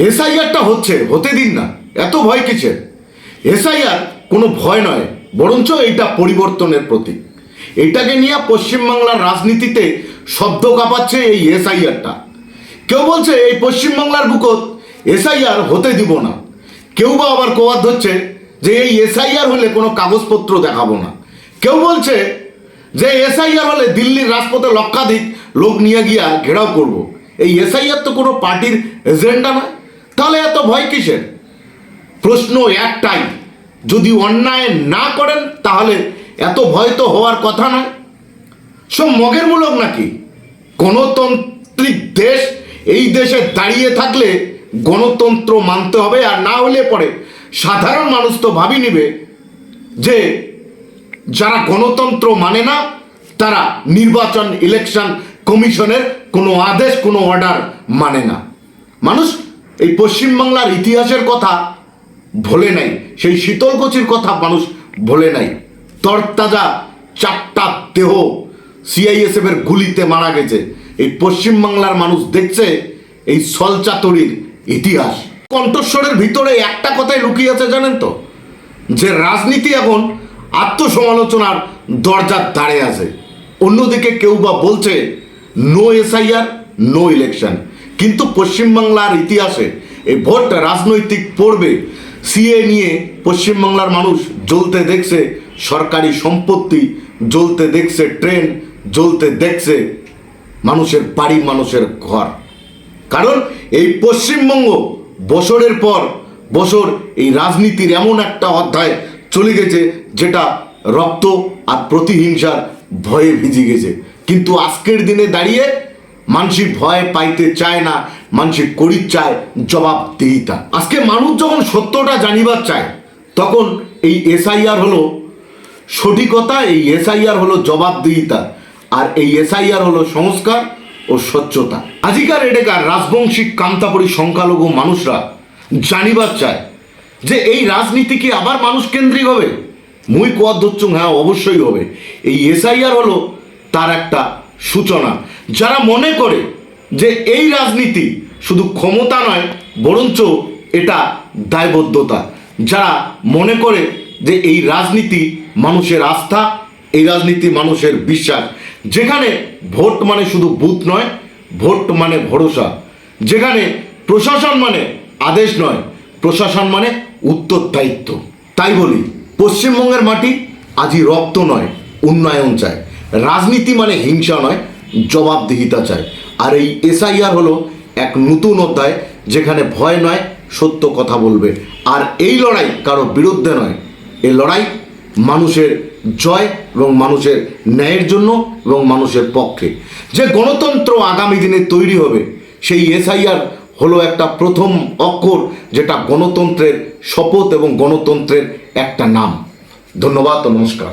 এসআইআরটা হতে দিন না, এত ভয় কিসের? এসআইআর কোনো ভয় নয়, বরঞ্চ এটা পরিবর্তনের প্রতীক। এটাকে নিয়ে পশ্চিমবাংলার রাজনীতিতে শব্দ কাঁপাচ্ছে এই এসআইআরটা। কেউ বলছে এই পশ্চিমবাংলার বুকত এসআইআর হতে দিব না, কেউ বা আবার কোয়াদ ধরছে যে এই এসআইআর হলে কোনো কাগজপত্র দেখাবো না, কেউ বলছে যে এসআইআর হলে দিল্লির রাজপথে লক্ষাধিক লোক নিয়ে গিয়া ঘেরাও করব। এই এসআইআর তো কোনো পার্টির এজেন্ডা নয়, তাহলে এত ভয় কিসের? প্রশ্ন একটাই, যদি অন্যায় না করেন তাহলে এত ভয় তো হওয়ার কথা নয়। সব মগের মূলক নাকি? গণতান্ত্রিক দেশ, এই দেশে দাঁড়িয়ে থাকলে গণতন্ত্র মানতে হবে, আর না হলে পরে সাধারণ মানুষ তো ভাবি নিবে যে যারা গণতন্ত্র মানে না তারা নির্বাচন ইলেকশন কমিশনের কোনো আদেশ কোনো অর্ডার মানে না। মানুষ এই পশ্চিমবাংলার ইতিহাসের কথা ভোলে নাই, সেই শীতলকুচির কথা মানুষ ভোলে নাই। তরতাজা 4টা দেহ সিআইএসএফ এর গুলিতে মারা গেছে। এই পশ্চিমবাংলার মানুষ দেখছে এই সলচাতুরির ইতিহাস। কণ্ঠস্বরের ভিতরে একটা কথাই লুকিয়ে আছে জানেন তো, যে রাজনীতি এখন আত্মসমালোচনার দরজার দাঁড়ে আছে। অন্যদিকে কেউ বা বলছে নো এসআইআর নো ইলেকশন, কিন্তু পশ্চিমবাংলার ইতিহাসে এই ভোট রাজনৈতিক পড়বে। সিএ নিয়ে পশ্চিমবাংলার মানুষ জ্বলতে দেখছে সরকারি সম্পত্তি, জ্বলতে দেখছে ট্রেন, জ্বলতে দেখছে মানুষের বাড়ি, মানুষের ঘর। কারণ এই পশ্চিমবঙ্গ বছরের পর বছর এই রাজনীতির এমন একটা অধ্যায় চলে গেছে যেটা রক্ত আর প্রতিহিংসার ভয়ে ভিজে গেছে। কিন্তু আজকের দিনে দাঁড়িয়ে মানসিক ভয় পাইতে চায় না, মানসিক করি চায় জবাবদিহিতা। আজকে মানুষ যখন সত্যটা জানিবার চায় তখন এই এসআইআর হলো সঠিকতা, এই এসআইআর হলো জবাবদিহিতা, আর এই এসআইআর হলো সংস্কার ও স্বচ্ছতা। আজিকার এডেকার রাজবংশী কামতাপুরী সংখ্যালঘু মানুষরা জানিবার চায় যে এই রাজনীতি কি আবার মানুষ কেন্দ্রিক হবে? মুই কোয়াদ ধরছুম, হ্যাঁ অবশ্যই হবে। এই এসআইআর হলো তার একটা সূচনা। যারা মনে করে যে এই রাজনীতি শুধু ক্ষমতা নয় বরঞ্চ এটা দায়বদ্ধতা, যারা মনে করে যে এই রাজনীতি মানুষের আস্থা, এই রাজনীতি মানুষের বিশ্বাস, যেখানে ভোট মানে শুধু বুথ নয়, ভোট মানে ভরসা, যেখানে প্রশাসন মানে আদেশ নয়, প্রশাসন মানে উত্তরদায়িত্ব। তাই বলি পশ্চিমবঙ্গের মাটি আজই রক্ত নয় উন্নয়ন চায়, রাজনীতি মানে হিংসা নয় জবাবদিহিতা চায়। আর এই এসআইআর হলো এক নতুন অধ্যায়, যেখানে ভয় নয় সত্য কথা বলবে। আর এই লড়াই কারো বিরুদ্ধে নয়, এই লড়াই মানুষের জয় এবং মানুষের ন্যায়ের জন্য এবং মানুষের পক্ষে। যে গণতন্ত্র আগামী দিনে তৈরি হবে সেই এসআইআর হলো একটা প্রথম অক্ষর, যেটা গণতন্ত্রের শপথ এবং গণতন্ত্রের একটা নাম। ধন্যবাদ ও নমস্কার।